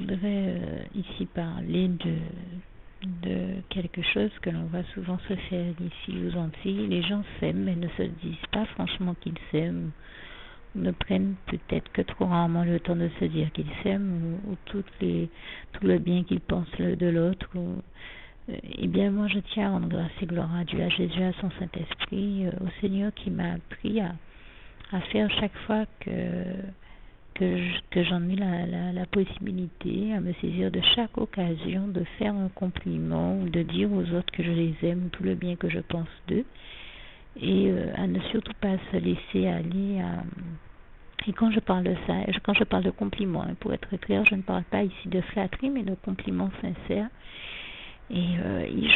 voudrais ici parler de quelque chose que l'on voit souvent se faire ici aux Antilles. Les gens s'aiment mais ne se disent pas franchement qu'ils s'aiment, ou ne prennent peut-être que trop rarement le temps de se dire qu'ils s'aiment, ou tout le bien qu'ils pensent l'un de l'autre. Eh bien, moi, je tiens à rendre grâce et gloire à Dieu, à Jésus, à son Saint-Esprit, au Seigneur qui m'a appris à faire chaque fois que j'en ai la possibilité, à me saisir de chaque occasion de faire un compliment ou de dire aux autres que je les aime, tout le bien que je pense d'eux, et à ne surtout pas se laisser aller à... Et quand je parle de ça, quand je parle de compliments, pour être clair, je ne parle pas ici de flatterie, mais de compliments sincères. Et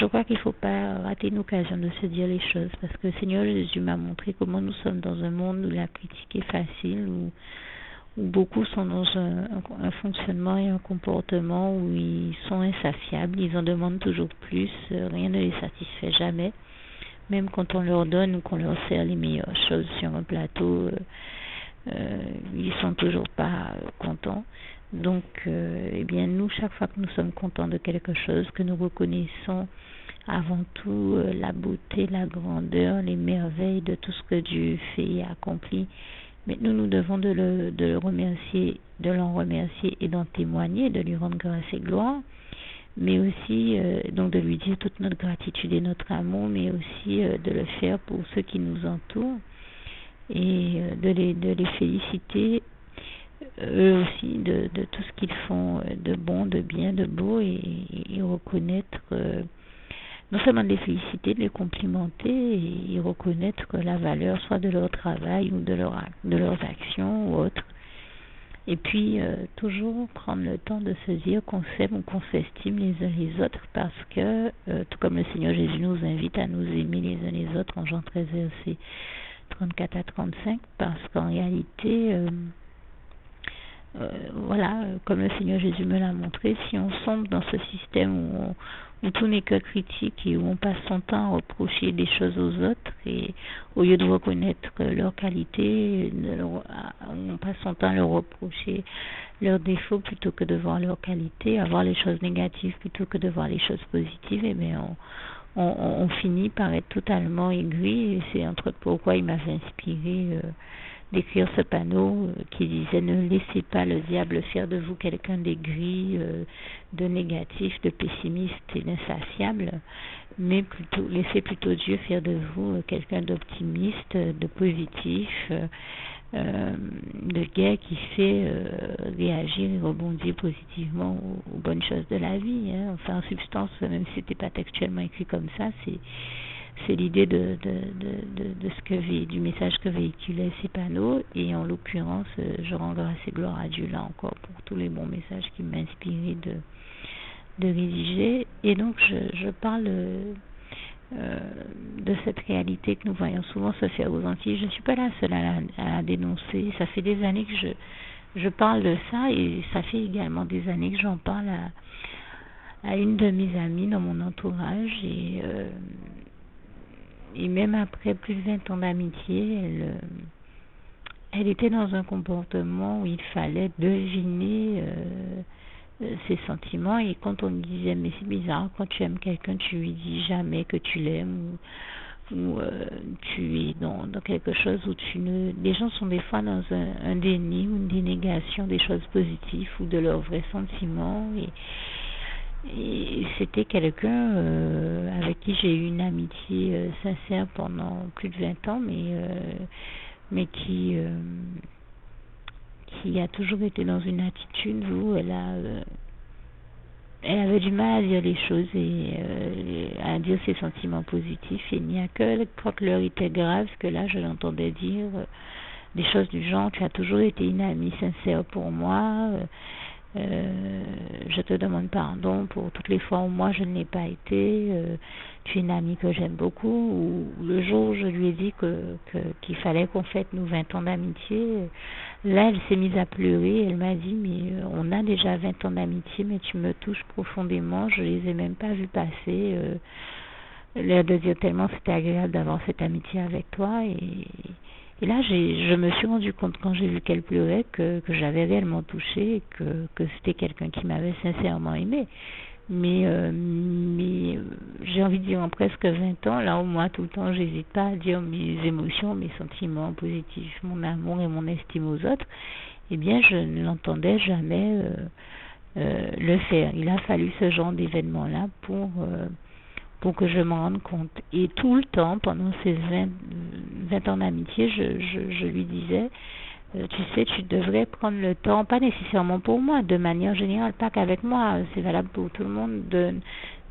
je crois qu'il ne faut pas rater une occasion de se dire les choses, parce que le Seigneur Jésus m'a montré comment nous sommes dans un monde où la critique est facile, où beaucoup sont dans un fonctionnement et un comportement où ils sont insatiables, ils en demandent toujours plus, rien ne les satisfait jamais. Même quand on leur donne ou qu'on leur sert les meilleures choses sur un plateau, ils sont toujours pas contents. Donc, eh bien, nous, chaque fois que nous sommes contents de quelque chose, que nous reconnaissons avant tout la beauté, la grandeur, les merveilles de tout ce que Dieu fait et accomplit, mais nous devons de le remercier, de l'en remercier et d'en témoigner, de lui rendre grâce et gloire, mais aussi donc de lui dire toute notre gratitude et notre amour, mais aussi de le faire pour ceux qui nous entourent et de les féliciter eux aussi de tout ce qu'ils font de bon, de bien, de beau, et reconnaître non seulement de les féliciter, de les complimenter et reconnaître la valeur soit de leur travail ou de leurs actions ou autres. Et puis toujours prendre le temps de se dire qu'on s'aime ou qu'on s'estime les uns les autres, parce que tout comme le Seigneur Jésus nous invite à nous aimer les uns les autres en Jean 13 versets 34 à 35, parce qu'en réalité voilà, comme le Seigneur Jésus me l'a montré, si on sombre dans ce système où tout n'est que critique et où on passe son temps à reprocher des choses aux autres, et au lieu de reconnaître leurs qualités, on passe son temps à leur reprocher leurs défauts plutôt que de voir leurs qualités, à voir les choses négatives plutôt que de voir les choses positives, et bien on finit par être totalement aigri. Et c'est entre autres pourquoi il m'avait inspiré d'écrire ce panneau qui disait: ne laissez pas le diable faire de vous quelqu'un d'aigri, de négatif, de pessimiste et d'insatiable, mais laissez plutôt Dieu faire de vous quelqu'un d'optimiste, de positif, de gai, qui fait réagir et rebondir positivement aux bonnes choses de la vie. Enfin, en substance, même si c'était pas textuellement écrit comme ça, c'est l'idée de du message que véhiculaient ces panneaux. Et en l'occurrence, je rends grâce et gloire à Dieu là encore pour tous les bons messages qui m'ont inspiré de rédiger. Et donc je parle de cette réalité que nous voyons souvent se faire aux Antilles. Je ne suis pas la seule à la dénoncer. Ça fait des années que je parle de ça, et ça fait également des années que j'en parle à une de mes amies dans mon entourage, et même après plus de 20 ans d'amitié, elle était dans un comportement où il fallait deviner ses sentiments. Et quand on lui disait: mais c'est bizarre, quand tu aimes quelqu'un, tu lui dis jamais que tu l'aimes, ou tu es dans quelque chose où les gens sont des fois dans un déni ou une dénégation des choses positives ou de leurs vrais sentiments. Et c'était quelqu'un avec qui j'ai eu une amitié sincère pendant plus de 20 ans, mais qui a toujours été dans une attitude où elle avait du mal à dire les choses et à dire ses sentiments positifs. Et il n'y a que quand l'heure était grave que là je l'entendais dire des choses du genre: tu as toujours été une amie sincère pour moi, je te demande pardon pour toutes les fois où moi je ne l'ai pas été, tu es une amie que j'aime beaucoup. Ou le jour où je lui ai dit qu'il fallait qu'on fête nos 20 ans d'amitié, là elle s'est mise à pleurer. Elle m'a dit: mais on a déjà 20 ans d'amitié, mais tu me touches profondément, je les ai même pas vus passer. L'air de dire tellement c'était agréable d'avoir cette amitié avec toi. Et là, je me suis rendu compte quand j'ai vu qu'elle pleurait que j'avais réellement touché, et que c'était quelqu'un qui m'avait sincèrement aimé. Mais j'ai envie de dire en presque 20 ans, là où moi tout le temps j'hésite pas à dire mes émotions, mes sentiments positifs, mon amour et mon estime aux autres, eh bien je ne l'entendais jamais le faire. Il a fallu ce genre d'événement-là pour que je me rende compte. Et tout le temps, pendant ces 20 ans d'amitié, je lui disais, tu sais, tu devrais prendre le temps, pas nécessairement pour moi, de manière générale, pas qu'avec moi, c'est valable pour tout le monde, de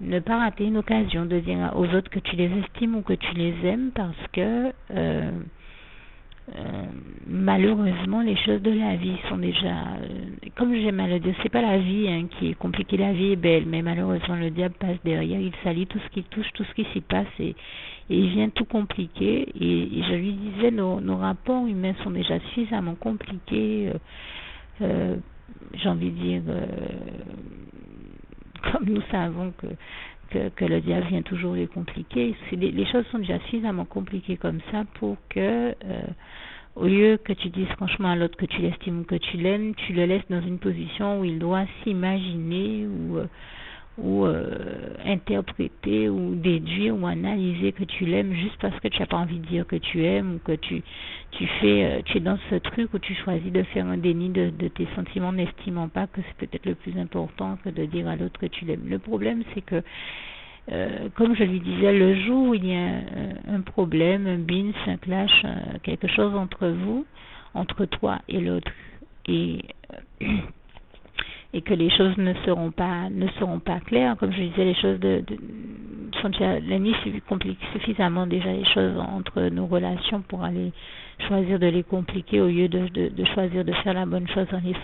ne pas rater une occasion de dire aux autres que tu les estimes ou que tu les aimes, parce que malheureusement les choses de la vie sont déjà comme j'aime à le dire, c'est pas la vie qui est compliquée, la vie est belle, mais malheureusement le diable passe derrière, il salit tout ce qui touche, tout ce qui s'y passe, et il vient tout compliquer, et je lui disais, nos rapports humains sont déjà suffisamment compliqués, j'ai envie de dire, comme nous savons que le diable vient toujours les compliquer. Les choses sont déjà suffisamment compliquées comme ça pour que, au lieu que tu dises franchement à l'autre que tu l'estimes ou que tu l'aimes, tu le laisses dans une position où il doit s'imaginer ou interpréter ou déduire ou analyser que tu l'aimes juste parce que tu n'as pas envie de dire que tu aimes, ou que tu es dans ce truc où tu choisis de faire un déni de tes sentiments, n'estimant pas que c'est peut-être le plus important que de dire à l'autre que tu l'aimes. Le problème, c'est que comme je lui disais, le jour où il y a un problème, un binge, un clash, quelque chose entre vous, entre toi et l'autre, et que les choses ne seront pas claires, comme je disais, les choses sont déjà, l'ennemi complique suffisamment déjà les choses entre nos relations pour aller choisir de les compliquer au lieu de choisir de faire la bonne chose en les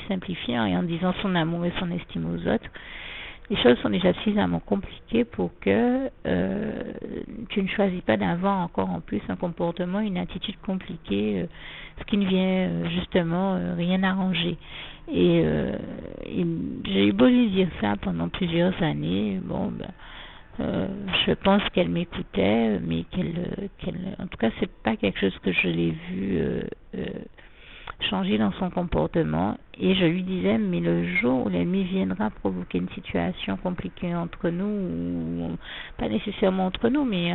simplifiant et en disant son amour et son estime aux autres. Les choses sont déjà suffisamment compliquées pour que tu ne choisis pas d'avoir encore en plus un comportement, une attitude compliquée, ce qui ne vient justement rien arranger. Et j'ai eu beau lui dire ça pendant plusieurs années. Bon, je pense qu'elle m'écoutait, mais en tout cas, c'est pas quelque chose que je l'ai vu changer dans son comportement. Et je lui disais, mais le jour où l'ennemi viendra provoquer une situation compliquée entre nous, ou pas nécessairement entre nous, mais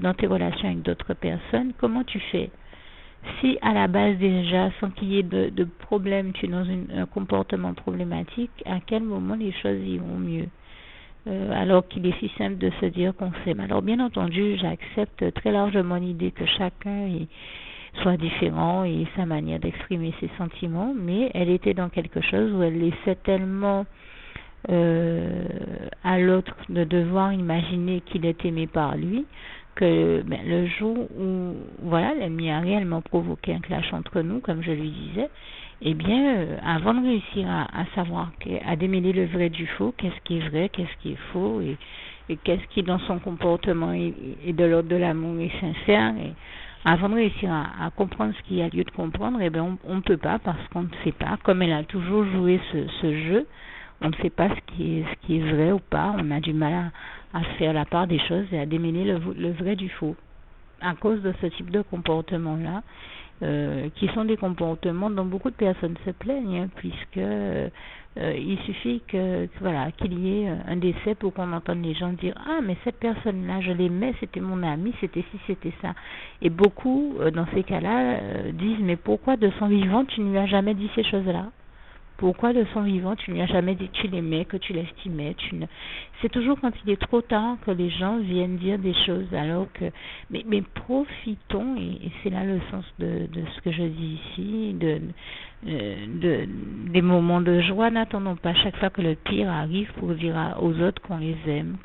dans tes relations avec d'autres personnes, comment tu fais? Si à la base déjà, sans qu'il y ait de problème, tu es dans un comportement problématique, à quel moment les choses iront mieux? Alors qu'il est si simple de se dire qu'on s'aime. Alors bien entendu, j'accepte très largement l'idée que chacun soit différent et sa manière d'exprimer ses sentiments, mais elle était dans quelque chose où elle laissait tellement à l'autre de devoir imaginer qu'il est aimé par lui, que le jour où voilà, l'ennemi a réellement provoqué un clash entre nous, comme je lui disais, eh bien, avant de réussir à savoir, à démêler le vrai du faux, qu'est-ce qui est vrai, qu'est-ce qui est faux, et qu'est-ce qui dans son comportement est de l'ordre de l'amour et sincère, et avant de réussir à comprendre ce qu'il y a lieu de comprendre, eh bien, on ne peut pas, parce qu'on ne sait pas, comme elle a toujours joué ce jeu, on ne sait pas ce qui est vrai ou pas, on a du mal à faire la part des choses et à démêler le vrai du faux, à cause de ce type de comportement-là, qui sont des comportements dont beaucoup de personnes se plaignent, puisque il suffit qu'il y ait un décès pour qu'on entende les gens dire « Ah, mais cette personne-là, je l'aimais, c'était mon ami, c'était ci, c'était ça. » Et beaucoup, dans ces cas-là, disent « Mais pourquoi de son vivant, tu ne lui as jamais dit ces choses-là ? Pourquoi de son vivant, tu ne lui as jamais dit que tu l'aimais, que tu l'estimais ?» C'est toujours quand il est trop tard que les gens viennent dire des choses, alors que... Mais profitons, et c'est là le sens de ce que je dis ici, des moments de joie. N'attendons pas chaque fois que le pire arrive pour dire aux autres qu'on les aime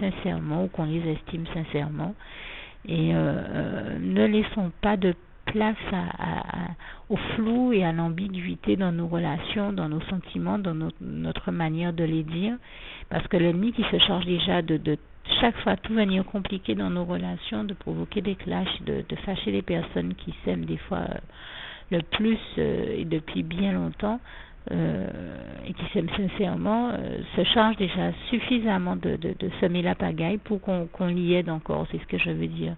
sincèrement ou qu'on les estime sincèrement. Et ne laissons pas de place au flou et à l'ambiguïté dans nos relations, dans nos sentiments, dans notre manière de les dire, parce que l'ennemi qui se charge déjà de chaque fois tout venir compliqué dans nos relations, de provoquer des clashs, de fâcher les personnes qui s'aiment des fois le plus et depuis bien longtemps, et qui s'aime sincèrement se charge déjà suffisamment de semer la pagaille pour qu'on l'y aide encore, c'est ce que je veux dire.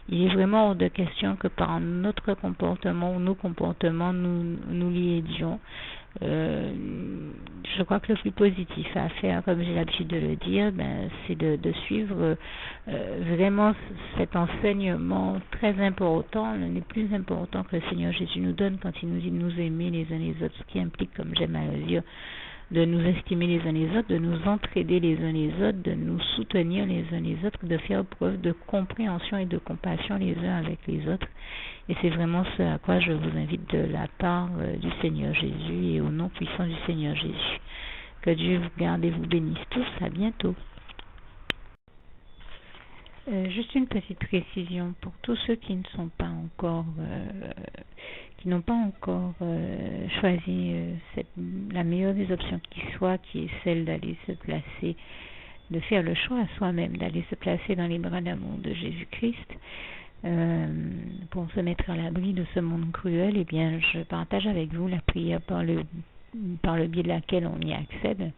Il est vraiment hors de question que par notre comportement ou nos comportements, nous l'y aidions. Je crois que le plus positif à faire, comme j'ai l'habitude de le dire, c'est de suivre vraiment cet enseignement très important, le plus important que le Seigneur Jésus nous donne quand il nous dit de nous aimer les uns les autres, ce qui implique, comme j'aime à le dire, de nous estimer les uns les autres, de nous entraider les uns les autres, de nous soutenir les uns les autres, de faire preuve de compréhension et de compassion les uns avec les autres. Et c'est vraiment ce à quoi je vous invite de la part du Seigneur Jésus et au nom puissant du Seigneur Jésus. Que Dieu vous garde et vous bénisse tous. À bientôt. Juste une petite précision pour tous ceux qui ne sont pas encore, qui n'ont pas encore choisi la meilleure des options qui soit, qui est celle d'aller se placer, de faire le choix à soi-même, d'aller se placer dans les bras d'amour de Jésus-Christ. Pour se mettre à l'abri de ce monde cruel, eh bien, je partage avec vous la prière par le biais de laquelle on y accède.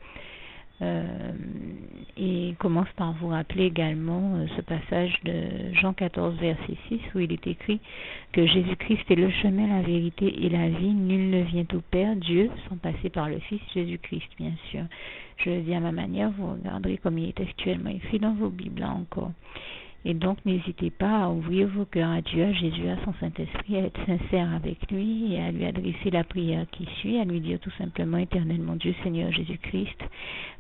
Et commence par vous rappeler également ce passage de Jean 14, verset 6, où il est écrit que Jésus-Christ est le chemin, la vérité et la vie. Nul ne vient au Père, Dieu, sans passer par le Fils Jésus-Christ, bien sûr. Je le dis à ma manière, vous regarderez comme il est actuellement écrit dans vos Bibles, là encore. Et donc, n'hésitez pas à ouvrir vos cœurs à Dieu, à Jésus, à son Saint-Esprit, à être sincère avec lui et à lui adresser la prière qui suit, à lui dire tout simplement, Éternel mon Dieu, Seigneur Jésus-Christ,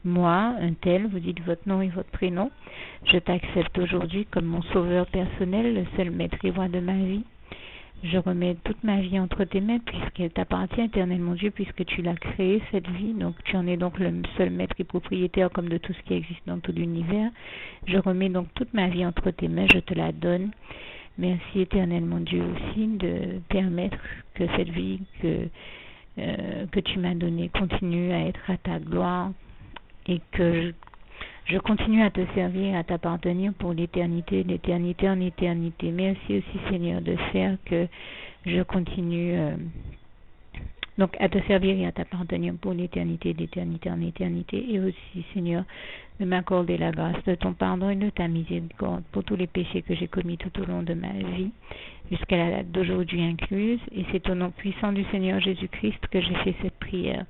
moi, un tel, vous dites votre nom et votre prénom, je t'accepte aujourd'hui comme mon sauveur personnel, le seul maître et roi de ma vie. Je remets toute ma vie entre tes mains puisqu'elle t'appartient, Éternel mon Dieu, puisque tu l'as créée, cette vie. Donc tu en es donc le seul maître et propriétaire comme de tout ce qui existe dans tout l'univers. Je remets donc toute ma vie entre tes mains, je te la donne. Merci, Éternel mon Dieu, aussi de permettre que cette vie que tu m'as donnée continue à être à ta gloire et que je continue à te servir, à t'appartenir pour l'éternité, d'éternité en éternité. Merci aussi, Seigneur, de faire que je continue donc à te servir et à t'appartenir pour l'éternité, d'éternité en éternité. Et aussi, Seigneur, de m'accorder la grâce de ton pardon et de ta miséricorde pour tous les péchés que j'ai commis tout au long de ma vie, jusqu'à la date d'aujourd'hui incluse. Et c'est au nom puissant du Seigneur Jésus-Christ que j'ai fait cette prière.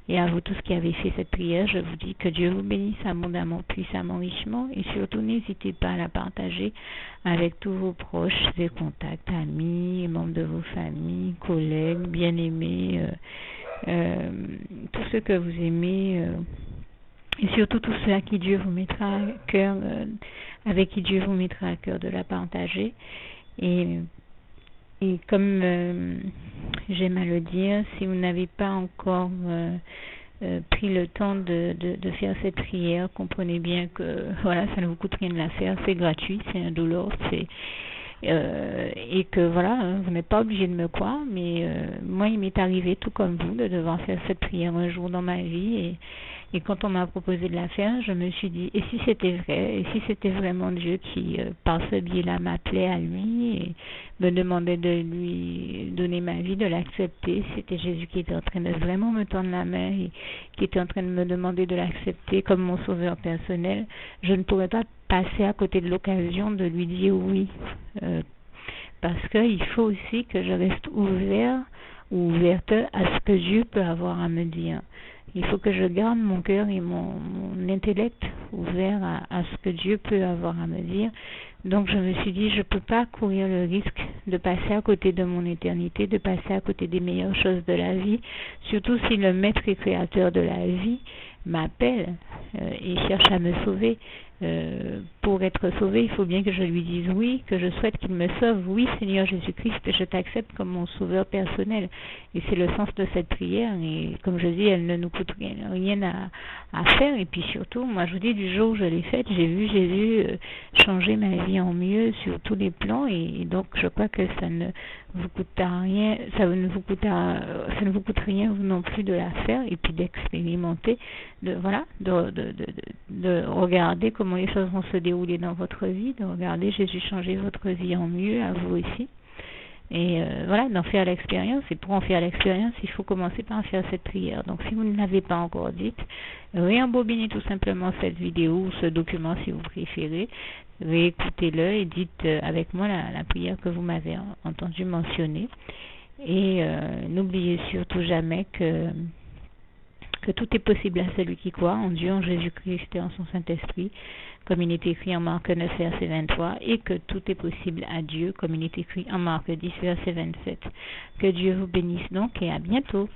Et à vous tous qui avez fait cette prière, je vous dis que Dieu vous bénisse abondamment, puissamment, richement. Et surtout, n'hésitez pas à la partager avec tous vos proches et contacts, amis, membres de vos familles, collègues, bien-aimés, tous ceux que vous aimez, et surtout tous ceux à qui Dieu vous mettra à cœur, avec qui Dieu vous mettra à cœur de la partager. Et comme j'aime à le dire, si vous n'avez pas encore pris le temps de faire cette prière, comprenez bien que voilà, ça ne vous coûte rien de la faire, c'est gratuit, c'est indolore, et que voilà, vous n'êtes pas obligé de me croire, mais moi il m'est arrivé tout comme vous de devoir faire cette prière un jour dans ma vie, et quand on m'a proposé de la faire, je me suis dit, et si c'était vrai, et si c'était vraiment Dieu qui, par ce biais-là, m'appelait à lui et me demandait de lui donner ma vie, de l'accepter, c'était Jésus qui était en train de vraiment me tendre la main et qui était en train de me demander de l'accepter comme mon sauveur personnel, je ne pourrais pas passer à côté de l'occasion de lui dire oui, parce qu'il faut aussi que je reste ouvert ou ouverte à ce que Dieu peut avoir à me dire. Il faut que je garde mon cœur et mon intellect ouvert à ce que Dieu peut avoir à me dire. Donc je me suis dit, je ne peux pas courir le risque de passer à côté de mon éternité, de passer à côté des meilleures choses de la vie, surtout si le maître et créateur de la vie m'appelle et cherche à me sauver. Pour être sauvé, il faut bien que je lui dise oui, que je souhaite qu'il me sauve. Oui, Seigneur Jésus-Christ, je t'accepte comme mon sauveur personnel. Et c'est le sens de cette prière. Et comme je dis, elle ne nous coûte rien à faire. Et puis surtout, moi je vous dis, du jour où je l'ai faite, j'ai vu Jésus changer ma vie en mieux sur tous les plans. Et donc je crois que ça ne vous coûtera rien, ça ne vous coûte rien vous non plus de la faire et puis d'expérimenter, de regarder comment les choses vont se dérouler dans votre vie, de regarder Jésus changer votre vie en mieux, à vous aussi. Et voilà, d'en faire l'expérience. Et pour en faire l'expérience, il faut commencer par en faire cette prière. Donc si vous ne l'avez pas encore dite, réembobinez tout simplement cette vidéo ou ce document si vous préférez. Réécoutez-le et dites avec moi la prière que vous m'avez entendu mentionner. Et n'oubliez surtout jamais que tout est possible à celui qui croit en Dieu, en Jésus-Christ et en son Saint-Esprit, comme il est écrit en Marc 9, verset 23, et que tout est possible à Dieu, comme il est écrit en Marc 10, verset 27. Que Dieu vous bénisse donc et à bientôt.